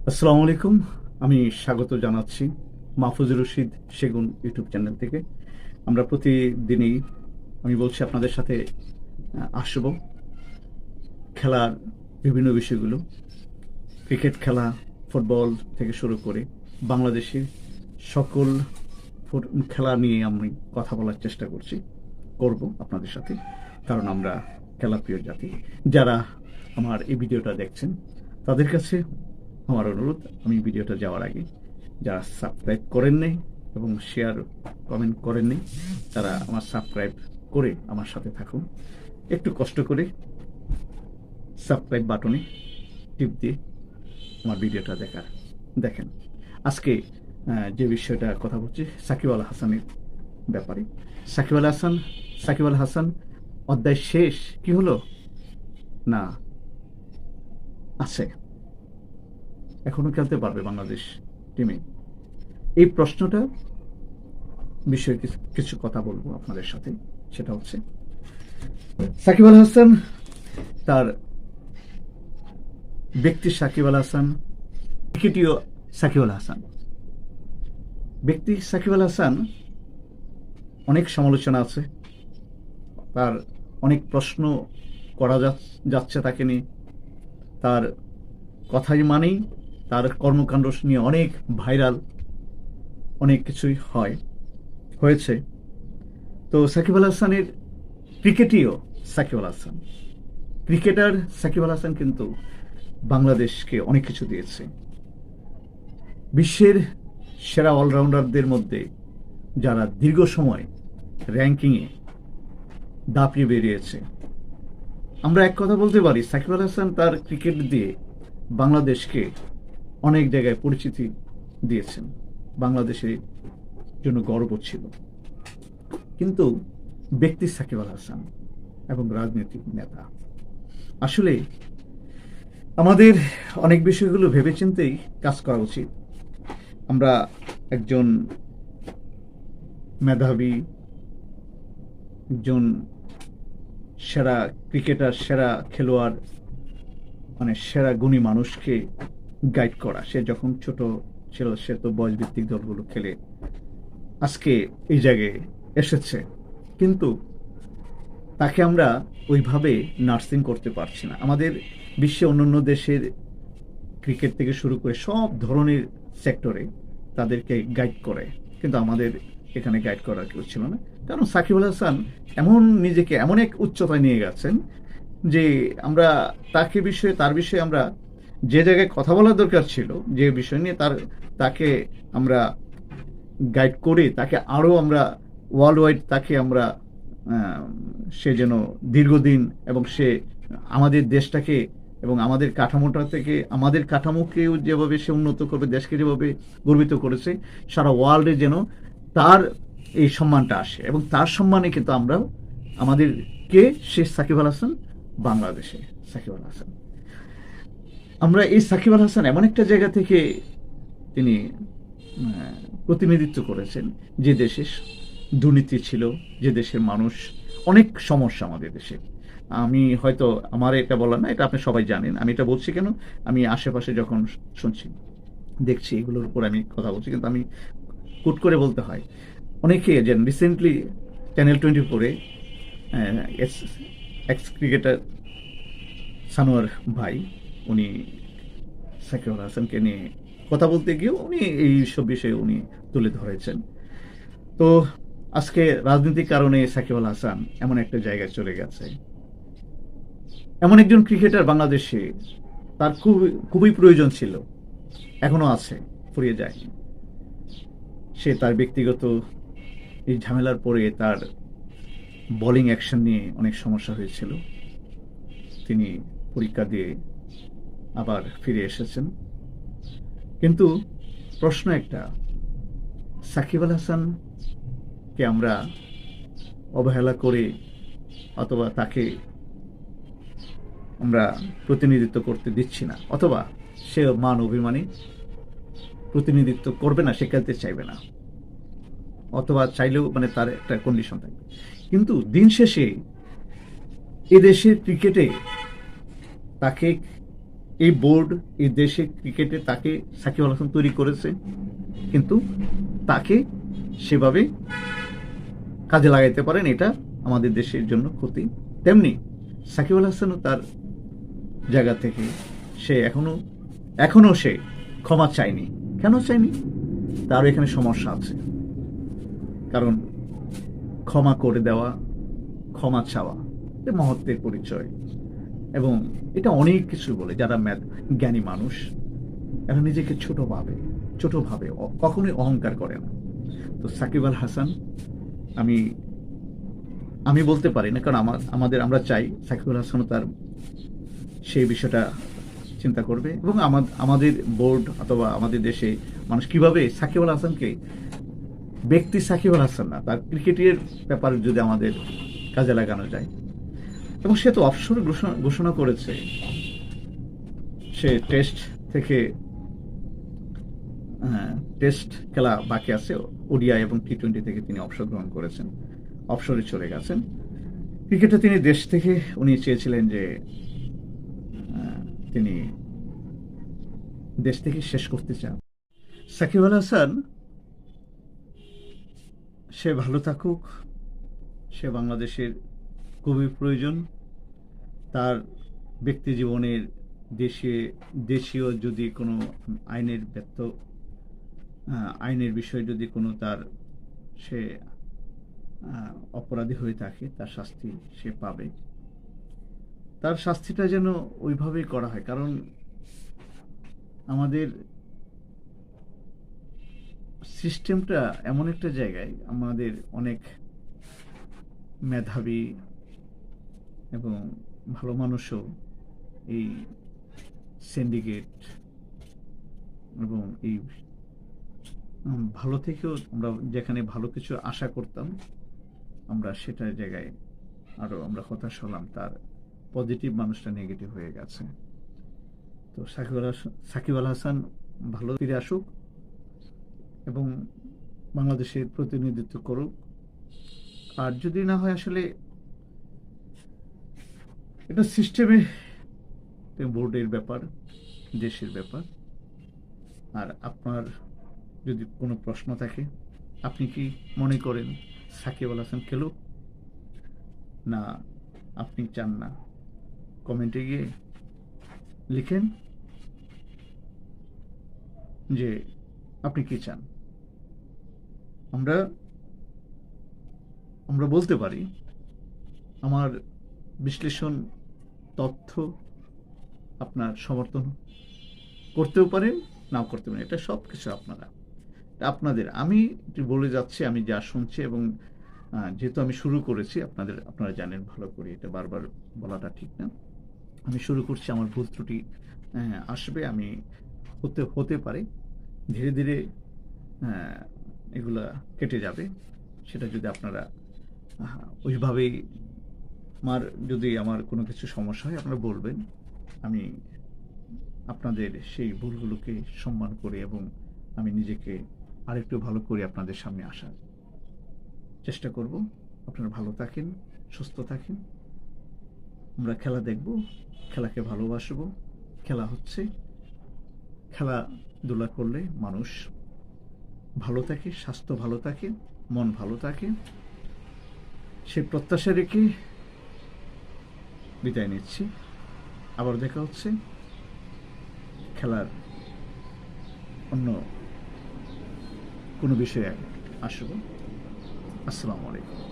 আসসালামু আলাইকুম। আমি স্বাগত জানাচ্ছি মাহফুজুর রশিদ সেগুন ইউটিউব চ্যানেল থেকে। আমরা প্রতিদিনই আমি বলছি আপনাদের সাথে আসব খেলার বিভিন্ন বিষয়গুলো, ক্রিকেট খেলা, ফুটবল থেকে শুরু করে বাংলাদেশের সকল খেলা নিয়ে আমি কথা বলার চেষ্টা করব আপনাদের সাথে। কারণ আমরা খেলাপ্রিয় জাতি। যারা আমার এই ভিডিওটা দেখছেন তাদের কাছে আমার অনুরোধ, আমি ভিডিওটা যাওয়ার আগে যারা সাবস্ক্রাইব করেন নাই এবং শেয়ার কমেন্ট করেন নাই তারা আমার সাবস্ক্রাইব করে আমার সাথে থাকুন। একটু কষ্ট করে সাবস্ক্রাইব বাটনে টিপ দিয়ে আমার ভিডিওটা দেখেন। আজকে যে বিষয়টা কথা বলছি সাকিব আল হাসানের ব্যাপারে। সাকিব আল হাসান অধ্যায় শেষ কি হলো না আছে, এখনো খেলতে পারবে বাংলাদেশ টিমে? এই প্রশ্নটা বিষয়ে কিছু কথা বলবো আপনাদের সাথে। সেটা হচ্ছে সাকিব আল হাসান, তার ব্যক্তি সাকিব আল হাসান, ক্রিকেটীয় সাকিব আল হাসান। ব্যক্তি সাকিব আল হাসান অনেক সমালোচনা আছে, তার অনেক প্রশ্ন করা যাচ্ছে তাকে নিয়ে। তার কথাই মানেই তার কর্মকাণ্ড নিয়ে অনেক ভাইরাল, অনেক কিছুই হয়েছে। তো সাকিব আল হাসানের ক্রিকেটীয় সাকিব আল হাসান, ক্রিকেটার সাকিব আল হাসান কিন্তু বাংলাদেশকে অনেক কিছু দিয়েছে। বিশ্বের সেরা অলরাউন্ডারদের মধ্যে যারা দীর্ঘ সময় র্যাঙ্কিংয়ে দাপিয়ে বেরিয়েছে, আমরা এক কথা বলতে পারি সাকিব আল হাসান তার ক্রিকেট দিয়ে বাংলাদেশকে অনেক জায়গায় পরিচিতি দিয়েছেন, বাংলাদেশের জন্য গর্ব ছিল। কিন্তু ব্যক্তি সাকিব আল হাসান এবং রাজনৈতিক নেতা, আসলে আমাদের অনেক বিষয়গুলো ভেবেচিন্তেই কাজ করা উচিত। আমরা একজন মেধাবী, একজন সেরা ক্রিকেটার, সেরা খেলোয়াড়, মানে সেরা গুণী মানুষকে গাইড করা। সে যখন ছোট ছিল সে তো বয়স ভিত্তিক দলগুলো খেলে আজকে এই জায়গায় এসেছে, কিন্তু তাকে আমরা ওইভাবে নার্সিং করতে পারছি না। আমাদের বিশ্বে অন্যান্য দেশের ক্রিকেট থেকে শুরু করে সব ধরনের সেক্টরে তাদেরকে গাইড করে, কিন্তু আমাদের এখানে গাইড করার কেউ ছিল না। কারণ সাকিব আল হাসান নিজেকে এমন এক উচ্চতায় নিয়ে গেছেন যে আমরা তার বিষয়ে আমরা যে জায়গায় কথা বলার দরকার ছিল, যে বিষয় নিয়ে তাকে আমরা গাইড করে তাকে আরও আমরা ওয়ার্ল্ড ওয়াইড তাকে আমরা সে যেন দীর্ঘদিন এবং সে আমাদের দেশটাকে এবং আমাদের আমাদের কাঠামোকেও যেভাবে সে উন্নত করবে, দেশকে যেভাবে গর্বিত করেছে, সারা ওয়ার্ল্ডে যেন তার এই সম্মানটা আসে। এবং তার সম্মানে কিন্তু আমরাও সে সাকিব আল হাসান, বাংলাদেশে সাকিব আল হাসান, আমরা এই সাকিব আল হাসান এমন একটা জায়গা থেকে তিনি প্রতিনিধিত্ব করেছেন যে দেশে দুর্নীতি ছিল, যে দেশের মানুষ অনেক সমস্যা আমাদের দেশে। আমি হয়তো আমার এটা বলার না, এটা আপনি সবাই জানেন। আমি এটা বলছি কেন, আমি আশেপাশে যখন শুনছি দেখছি এগুলোর উপর আমি কথা বলছি, কিন্তু আমি কুট করে বলতে হয়। অনেকে যেন রিসেন্টলি চ্যানেল 24-এ এক্স ক্রিকেটার সানোয়ার ভাই, উনি সাকিব আল হাসানকে নিয়ে কথা বলতে গিয়েও উনি এই সব বিষয়ে উনি তুলে ধরেছেন। তো আজকে রাজনৈতিক কারণে সাকিব আল হাসান এমন একটা জায়গায় চলে গেছে। এমন একজন ক্রিকেটার বাংলাদেশে তার খুবই প্রয়োজন ছিল, এখনো আছে, ফুরিয়ে যায়নি। সে তার ব্যক্তিগত এই ঝামেলার পরে তার বোলিং অ্যাকশন নিয়ে অনেক সমস্যা হয়েছিল। তিনি পরীক্ষা দিয়ে আবার ফিরে এসেছেন। কিন্তু প্রশ্ন একটা, সাকিব আল হাসানকে আমরা অবহেলা করে অথবা তাকে আমরা প্রতিনিধিত্ব করতে দিচ্ছি না, অথবা সে মান অভিমানী, প্রতিনিধিত্ব করবে না, সে খেলতে চাইবে না, অথবা চাইলেও মানে তার একটা কন্ডিশন থাকবে। কিন্তু দিন শেষে এদেশের ক্রিকেটে তাকে এই বোর্ড এই দেশে ক্রিকেটে তাকে সাকিব আল হাসান তৈরি করেছে, কিন্তু তাকে সেভাবে কাজে লাগাইতে পারেন, এটা আমাদের দেশের জন্য ক্ষতি। তেমনি সাকিব আল হাসানও তার জায়গা থেকে সে এখনো সে ক্ষমা চায়নি। কেন চায়নি? তারও এখানে সমস্যা আছে। কারণ ক্ষমা করে দেওয়া, ক্ষমা চাওয়া এটা মহত্বের পরিচয়, এবং এটা অনেক কিছু বলে। যারা জ্ঞানী মানুষ এরা নিজেকে ছোট ভাবে কখনোই অহংকার করে না। তো সাকিব আল হাসান, আমি আমি বলতে পারি না, কারণ আমরা চাই সাকিব আল হাসানও তার সেই বিষয়টা চিন্তা করবে, এবং আমাদের বোর্ড অথবা আমাদের দেশে মানুষ কিভাবে সাকিব আল হাসানকে, ব্যক্তি সাকিব আল হাসান না, তার ক্রিকেটের ব্যাপারে যদি আমাদের কাজে লাগানো যায়। এবং সে তো অবসর ঘোষণা করেছে, সে টেস্ট খেলা বাকি আছে, ওডিআই এবং টি-20 থেকে তিনি অবসর গ্রহণ করেছেন, অবসরে চলে গেছেন। ক্রিকেটে তিনি দেশ থেকে উনি চেয়েছিলেন যে তিনি দেশ থেকে শেষ করতে চান। সাকিব আল হাসান সে ভালো থাকুক, সে বাংলাদেশের খুবই প্রয়োজন। তার ব্যক্তি জীবনের দেশীয় যদি কোনো আইনের বিষয়ে যদি কোনো সে অপরাধী হয়ে থাকে, তার শাস্তি সে পাবে। তার শাস্তিটা যেন ওইভাবেই করা হয়, কারণ আমাদের সিস্টেমটা এমন একটা জায়গায়, আমাদের অনেক মেধাবী এবং ভালো মানুষও এই সিন্ডিকেট এবং এই ভালো থেকেও আমরা যেখানে ভালো কিছু আশা করতাম, আমরা সেটার জায়গায় আমরা হতাশ হলাম। তার পজিটিভ মানুষটা নেগেটিভ হয়ে গেছে। তো সাকিব আল হাসান ভালো ফিরে আসুক এবং বাংলাদেশের প্রতিনিধিত্ব করুক। আর যদি না হয়, আসলে এটা সিস্টেমে, বোর্ডের ব্যাপার, দেশের ব্যাপার। আর আপনার যদি কোনো প্রশ্ন থাকে, আপনি কি মনে করেন সাকিব আল হাসান খেলুক, না আপনি চান না? কমেন্টে গিয়ে লিখেন যে আপনি কি চান। আমরা বলতে পারি, আমার বিশ্লেষণ, তথ্য আপনার সমর্থন করতেও পারেন, নাও করতে পারেন। এটা সব কিছু আপনাদের। আমি বলে যাচ্ছি, আমি যা শুনছি, এবং যেহেতু আমি শুরু করেছি, আপনারা জানেন ভালো করে, এটা বারবার বলাটা ঠিক না। আমি শুরু করছি, আমার ভুল ত্রুটি আসবে, আমি হতে পারে ধীরে ধীরে এগুলা কেটে যাবে। সেটা যদি আপনারা ওইভাবেই, যদি আমার কোনো কিছু সমস্যা হয় আপনারা বলবেন, আমি আপনাদের সেই ভুলগুলোকে সম্মান করে এবং আমি নিজেকে আরেকটু ভালো করে আপনাদের সামনে আসার চেষ্টা করব। আপনারা ভালো থাকেন, সুস্থ থাকেন। আমরা খেলা দেখব, খেলাকে ভালোবাসবো। খেলা হচ্ছে, খেলাধুলা করলে মানুষ ভালো থাকে, স্বাস্থ্য ভালো থাকে, মন ভালো থাকে। সে প্রত্যাশা রেখে বিদায় নিচ্ছি। আবার দেখা হচ্ছে খেলার অন্য কোনো বিষয়ে আসবো। আসসালামু আলাইকুম।